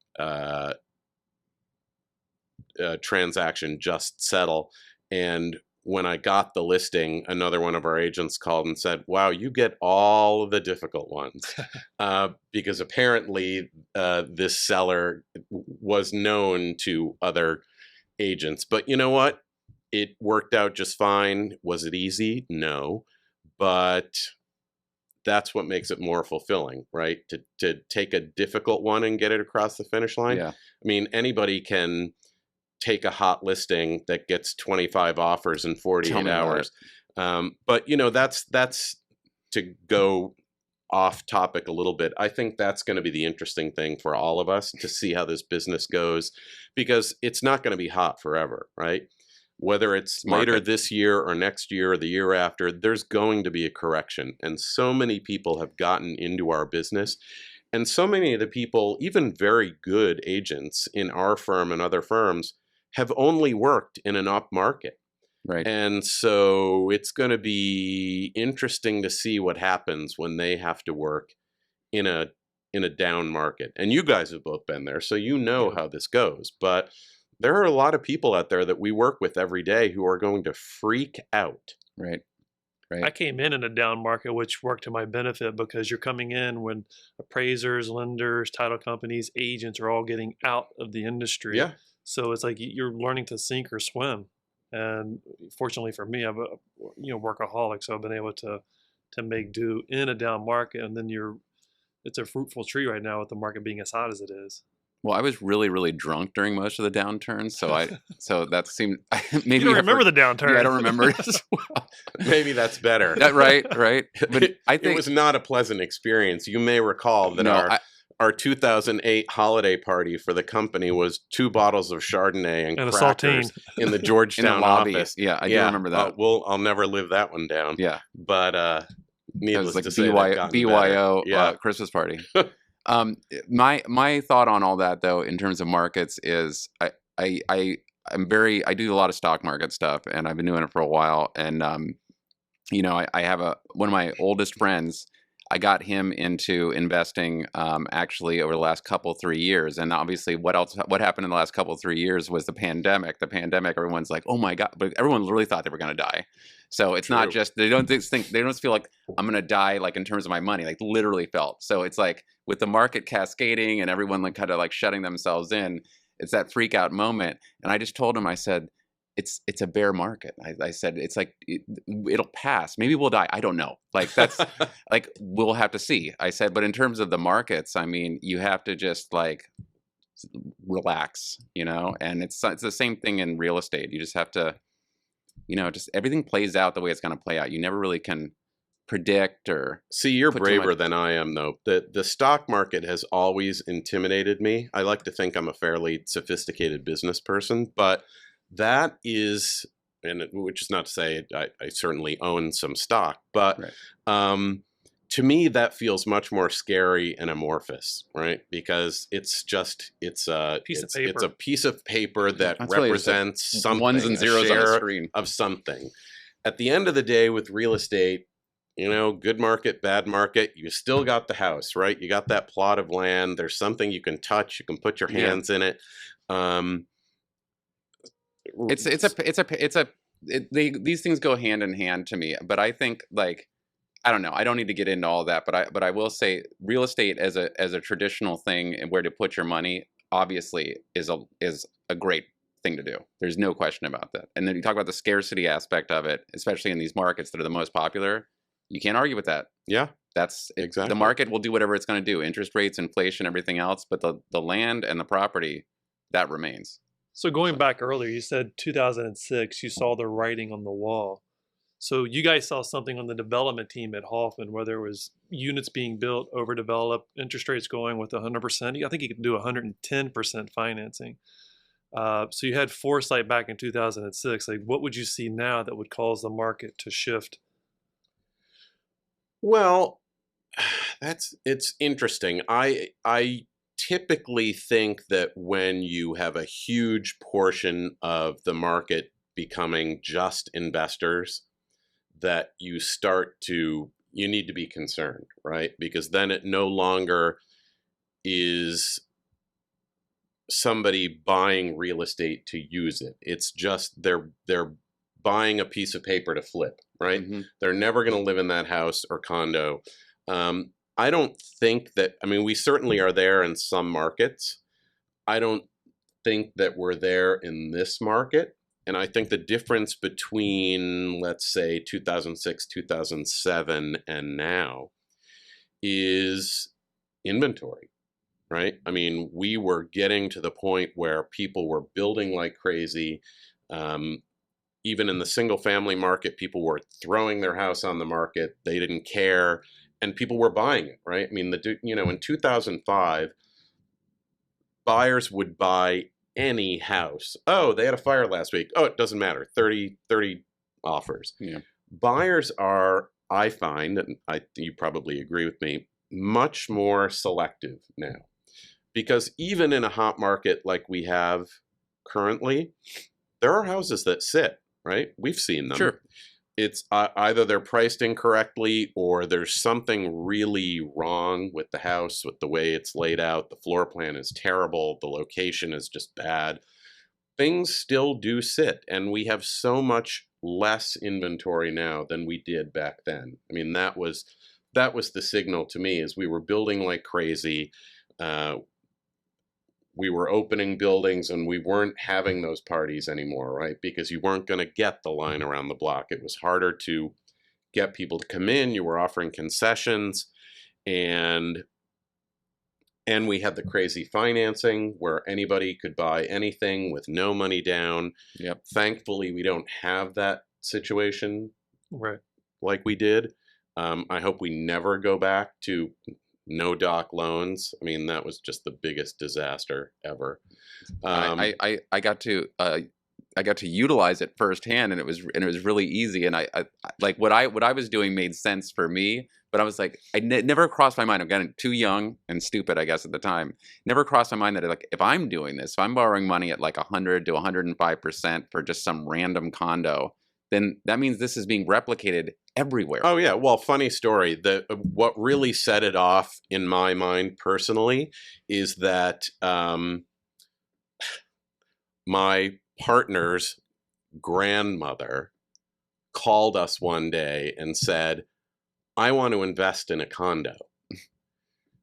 transaction just settle. And when I got the listing, another one of our agents called and said, "Wow, you get all the difficult ones," because apparently this seller was known to other agents. But you know what? It worked out just fine. Was it easy? No. But that's what makes it more fulfilling, right? To take a difficult one and get it across the finish line. Yeah. I mean, anybody can take a hot listing that gets 25 offers in 48 hours. But that's to go off topic a little bit. I think that's going to be the interesting thing for all of us to see how this business goes, because it's not going to be hot forever, right? Whether it's later this year or next year or the year after, there's going to be a correction. And so many people have gotten into our business. And so many of the people, even very good agents in our firm and other firms, have only worked in an up market. Right. And so it's going to be interesting to see what happens when they have to work in a down market. And you guys have both been there, so you know how this goes. But there are a lot of people out there that we work with every day who are going to freak out. Right. Right. I came in a down market, which worked to my benefit, because you're coming in when appraisers, lenders, title companies, agents are all getting out of the industry. Yeah. So it's like you're learning to sink or swim. And fortunately for me, I'm a workaholic, so I've been able to make do in a down market. And then it's a fruitful tree right now with the market being as hot as it is. Well, I was really, really drunk during most of the downturn, so that seemed maybe. You don't remember the downturn? Yeah, I don't remember it as well. Maybe that's better. Right. But I think it was not a pleasant experience. You may recall that our 2008 holiday party for the company was 2 bottles of Chardonnay and crackers in the Georgetown office. Yeah, I do remember that. I'll never live that one down. Yeah, but needless to say, BYO Christmas party. My thought on all that, though, in terms of markets, is I do a lot of stock market stuff, and I've been doing it for a while. And I have one of my oldest friends. I got him into investing actually over the last 3 years. And obviously what happened in the last 3 years was the pandemic. Everyone's like, oh my God, but everyone really thought they were going to die. So it's not just, they don't feel like I'm going to die, like in terms of my money, like literally felt. So it's like with the market cascading and everyone like kind of like shutting themselves in, it's that freak out moment. And I just told him, I said, it's a bear market. I said, it's like, it'll pass. Maybe we'll die. I don't know. Like that's like, we'll have to see. I said, but in terms of the markets, I mean, you have to just like relax, and it's the same thing in real estate. You just have to, just everything plays out the way it's going to play out. You never really can predict or see. You're braver than I am, though. The stock market has always intimidated me. I like to think I'm a fairly sophisticated business person, but that is, which is not to say I certainly own some stock, but right. To me that feels much more scary and amorphous, right? Because it's a piece of paper that represents something, ones and zeros on a screen of something. At the end of the day, with real estate, good market, bad market, you still got the house, right? You got that plot of land. There's something you can touch. You can put your hands in it. These things go hand in hand to me, but I think like, I don't know, I don't need to get into all that, but I will say real estate as a traditional thing and where to put your money, obviously is a great thing to do. There's no question about that. And then you talk about the scarcity aspect of it, especially in these markets that are the most popular. You can't argue with that. Yeah, That's it. exactly. The market will do whatever it's going to do, interest rates, inflation, everything else. But the land and the property, that remains. So going back earlier, you said 2006, you saw the writing on the wall. So you guys saw something on the development team at Hoffman where there was units being built, overdeveloped, interest rates going with 100%. I think you could do 110% financing. So you had foresight back in 2006. Like, what would you see now that would cause the market to shift? Well, it's interesting. I typically think that when you have a huge portion of the market becoming just investors, that you need to be concerned, right? Because then it no longer is somebody buying real estate to use it. It's just they're buying a piece of paper to flip, right? Mm-hmm. They're never going to live in that house or condo. I don't think that, I mean, we certainly are there in some markets. I don't think that we're there in this market. And I think the difference between, let's say, 2006, 2007, and now is inventory, right? I mean, we were getting to the point where people were building like crazy. Even in the single family market, people were throwing their house on the market. They didn't care. And people were buying it, right? I mean, in 2005, buyers would buy any house. Oh, they had a fire last week. Oh, it doesn't matter. 30 offers. Yeah. Buyers are, I find, and you probably agree with me, much more selective now. Because even in a hot market like we have currently, there are houses that sit, right? We've seen them. Sure. It's either they're priced incorrectly or there's something really wrong with the house, with the way it's laid out. The floor plan is terrible. The location is just bad. Things still do sit, and we have so much less inventory now than we did back then. I mean, that was the signal to me, is we were building like crazy. We were opening buildings and we weren't having those parties anymore, right? Because you weren't going to get the line around the block. It was harder to get people to come in. You were offering concessions, and we had the crazy financing where anybody could buy anything with no money down. Yep. Thankfully, we don't have that situation Right. like we did. I hope we never go back to no doc loans. I mean, that was just the biggest disaster ever. I got to utilize it firsthand, and it was really easy. And I like what I was doing made sense for me, but I was like, it never crossed my mind. I'm getting too young and stupid, I guess, at the time. Never crossed my mind that like if I'm doing this, if I'm borrowing money at like 100 to 105% for just some random condo, then that means this is being replicated everywhere. Oh yeah, well, funny story. What really set it off in my mind personally is that my partner's grandmother called us one day and said, "I want to invest in a condo.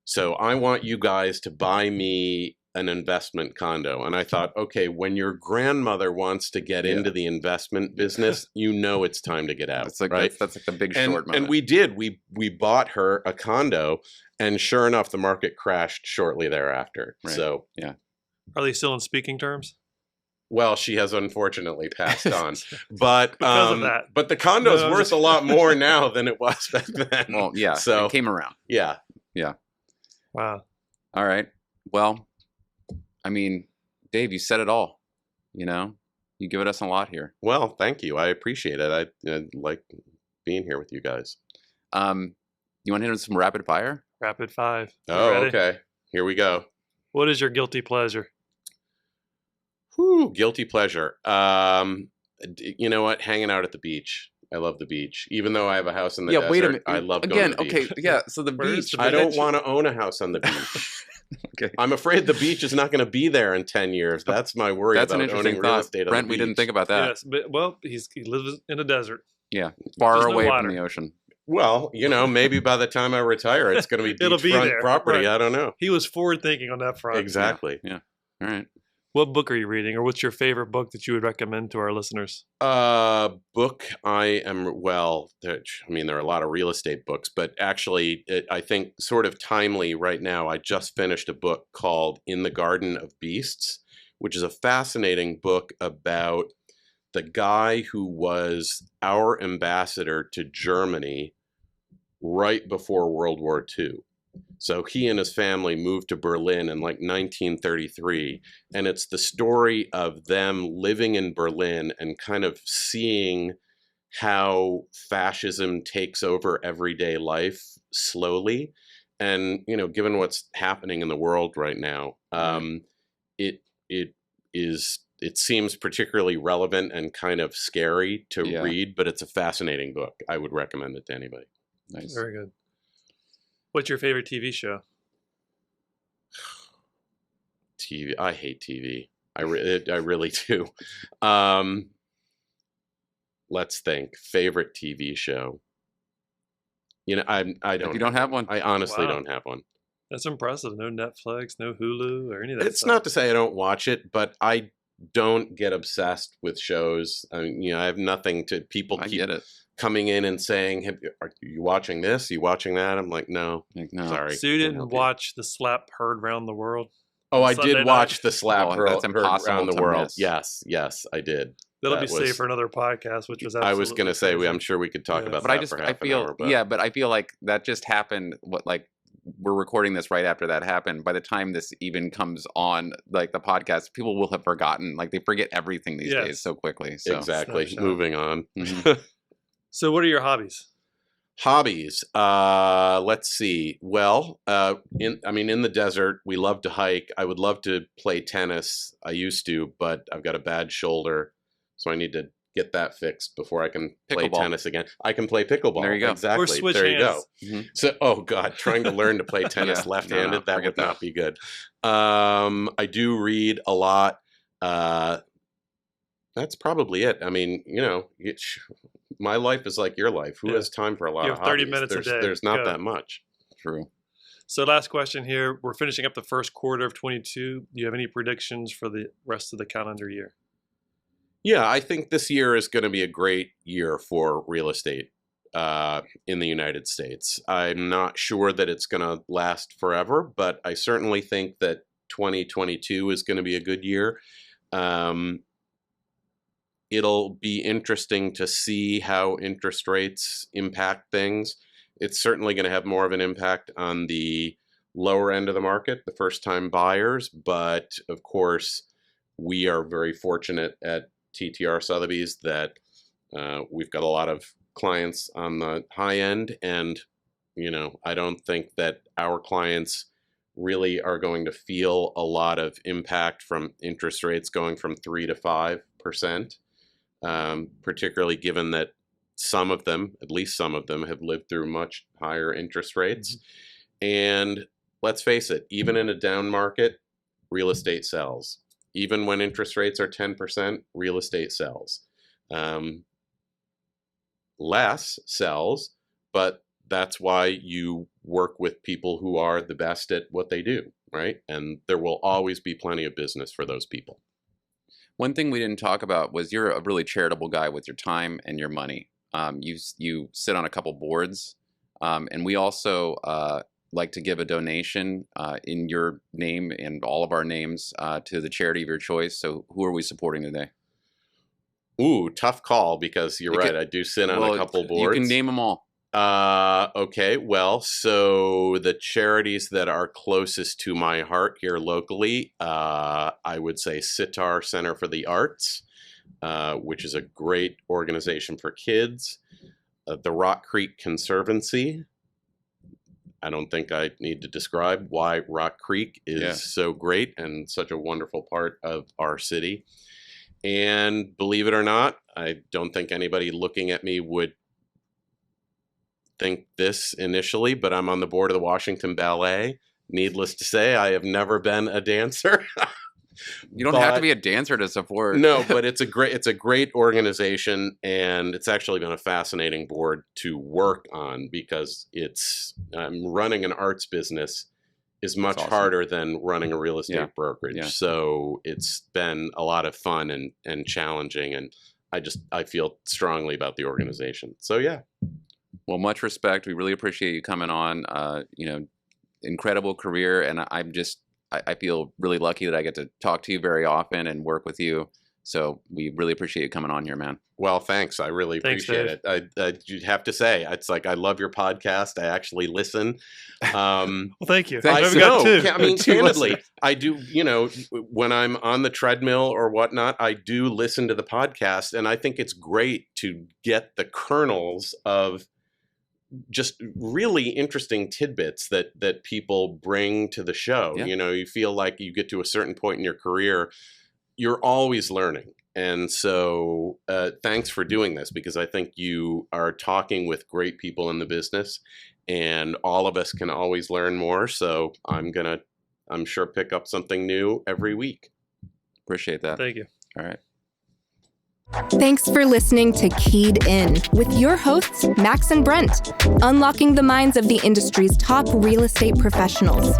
So I want you guys to buy me an investment condo." And I thought, okay, when your grandmother wants to get into the investment business, you know it's time to get out. It's like, right? That's like the big short moment. And we did. We bought her a condo, and sure enough, the market crashed shortly thereafter. Right. So yeah. Are they still in speaking terms? Well, she has unfortunately passed on, but Because of that. But the condo's No, worth a lot more now than it was back then. Well, yeah. So it came around. yeah. Wow. All right. Well, I mean, Dave, you said it all. You know, you given us a lot here. Well, thank you. I appreciate it. I like being here with you guys. You want to hit on some rapid fire? Rapid five. You Oh, ready? okay. Here we go. What is your guilty pleasure? Whew, guilty pleasure. You know what? Hanging out at the beach. I love the beach. Even though I have a house in the desert, wait a minute. I love going to the beach. Okay, yeah. So the Where's beach. the I don't want to own a house on the beach. Okay. I'm afraid the beach is not going to be there in 10 years. That's my worry That's an about interesting owning real thought. estate on Brent, the we beach. didn't think about that. Yes, but well, he lives in a desert. Yeah, far There's no away water. from the ocean. Well, you know, maybe by the time I retire, it's going to be It'll be beachfront there, property. right. I don't know. He was forward thinking on that front. Exactly. Yeah. All right. What book are you reading, or what's your favorite book that you would recommend to our listeners? Book I mean, there are a lot of real estate books, but actually, I think sort of timely right now. I just finished a book called In the Garden of Beasts, which is a fascinating book about the guy who was our ambassador to Germany right before World War II. So he and his family moved to Berlin in like 1933. And it's the story of them living in Berlin and kind of seeing how fascism takes over everyday life slowly. And, you know, given what's happening in the world right now, it seems particularly relevant and kind of scary to read, but it's a fascinating book. I would recommend it to anybody. Nice. Very good. What's your favorite TV show? TV. I hate TV. I really do. Let's think. Favorite TV show. You know, I don't. You don't have one? I honestly Wow. don't have one. That's impressive. No Netflix, no Hulu, or any of that It's stuff. not to say I don't watch it, but I don't get obsessed with shows. I mean, you know, I have nothing to. People I keep get it. coming in and saying, "Are you watching this? Are you watching that?" I'm like, no, Like, no. sorry. So you can't didn't help you. watch the slap heard around the world? Oh, I Sunday did watch night? the slap Oh, heard that's impossible around the to world. miss. Yes, I did. That'll That be safe was- for another podcast, which was I was going to say, absolutely I'm crazy. sure we could talk Yeah. about But that I just, for I half feel, an hour. But yeah, but I feel like that just happened. Like, we're recording this right after that happened. By the time this even comes on, like the podcast, people will have forgotten. Like, they forget everything these Yes. days so quickly. So. exactly. Snapshot. Moving on. Mhm. So what are your hobbies? Hobbies. Let's see. Well, in the desert, we love to hike. I would love to play tennis. I used to, but I've got a bad shoulder, so I need to get that fixed before I can play Pickleball. tennis again. I can play pickleball. There you go. Exactly. Or switch there you hands. go. Mhm. So, oh God, trying to learn to play tennis Yeah. left-handed, No, that forget would not that. be good. I do read a lot. That's probably it. I mean, you know, my life is like your life. Who Yeah. has time for a lot You of have 30 hobbies? minutes a day. There's not Go. that much. True. So last question here. We're finishing up the first quarter of 22. Do you have any predictions for the rest of the calendar year? Yeah, I think this year is going to be a great year for real estate in the United States. I'm not sure that it's going to last forever, but I certainly think that 2022 is going to be a good year. It'll be interesting to see how interest rates impact things. It's certainly going to have more of an impact on the lower end of the market, the first-time buyers. But of course, we are very fortunate at TTR Sotheby's that we've got a lot of clients on the high end, and you know, I don't think that our clients really are going to feel a lot of impact from interest rates going from 3 to 5%, particularly given that some of them, at least some of them, have lived through much higher interest rates. And let's face it, even in a down market, real estate sells. Even when interest rates are 10%, real estate sells. Less sells, but that's why you work with people who are the best at what they do, right? And there will always be plenty of business for those people. One thing we didn't talk about was you're a really charitable guy with your time and your money. You sit on a couple boards, and we also like to give a donation in your name and all of our names to the charity of your choice. So who are we supporting today? Ooh, tough call, because you're right. I do sit on a couple boards. You can name them all. Okay, well, so the charities that are closest to my heart here locally, I would say Sitar Center for the Arts, which is a great organization for kids. The Rock Creek Conservancy. I don't think I need to describe why Rock Creek is so great and such a wonderful part of our city. And believe it or not, I don't think anybody looking at me would think this initially, but I'm on the board of the Washington Ballet. Needless to say, I have never been a dancer. You don't have to be a dancer to support. No, but it's a great organization, and it's actually been a fascinating board to work on, because I'm running an arts business is much awesome. harder than running a real estate Yeah. brokerage. Yeah. So it's been a lot of fun and challenging, and I feel strongly about the organization. So yeah. Well, much respect. We really appreciate you coming on. Incredible career, and I feel really lucky that I get to talk to you very often and work with you. So we really appreciate you coming on here, man. Well, thanks. I really Thanks, appreciate it. You'd have to say, it's like, I love your podcast. I actually listen. Well, thank you. Thanks. I've got two. I mean, two candidly, listeners. I do, when I'm on the treadmill or whatnot, I do listen to the podcast, and I think it's great to get the kernels of just really interesting tidbits that people bring to the show. Yeah. You feel like you get to a certain point in your career, you're always learning. And so thanks for doing this, because I think you are talking with great people in the business, and all of us can always learn more. So I'm sure pick up something new every week. Appreciate that. Thank you. All right. Thanks for listening to Keyed In with your hosts, Max and Brent, unlocking the minds of the industry's top real estate professionals.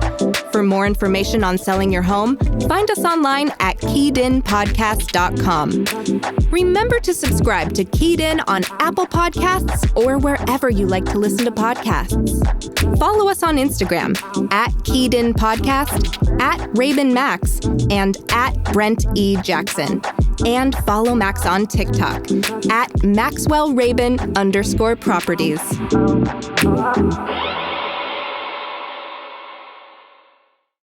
For more information on selling your home, find us online at keyedinpodcast.com. Remember to subscribe to Keyed In on Apple Podcasts or wherever you like to listen to podcasts. Follow us on Instagram at Keyed In Podcast, at Rabin Max, and at Brent E. Jackson. And follow Max on TikTok at MaxwellRabin_properties.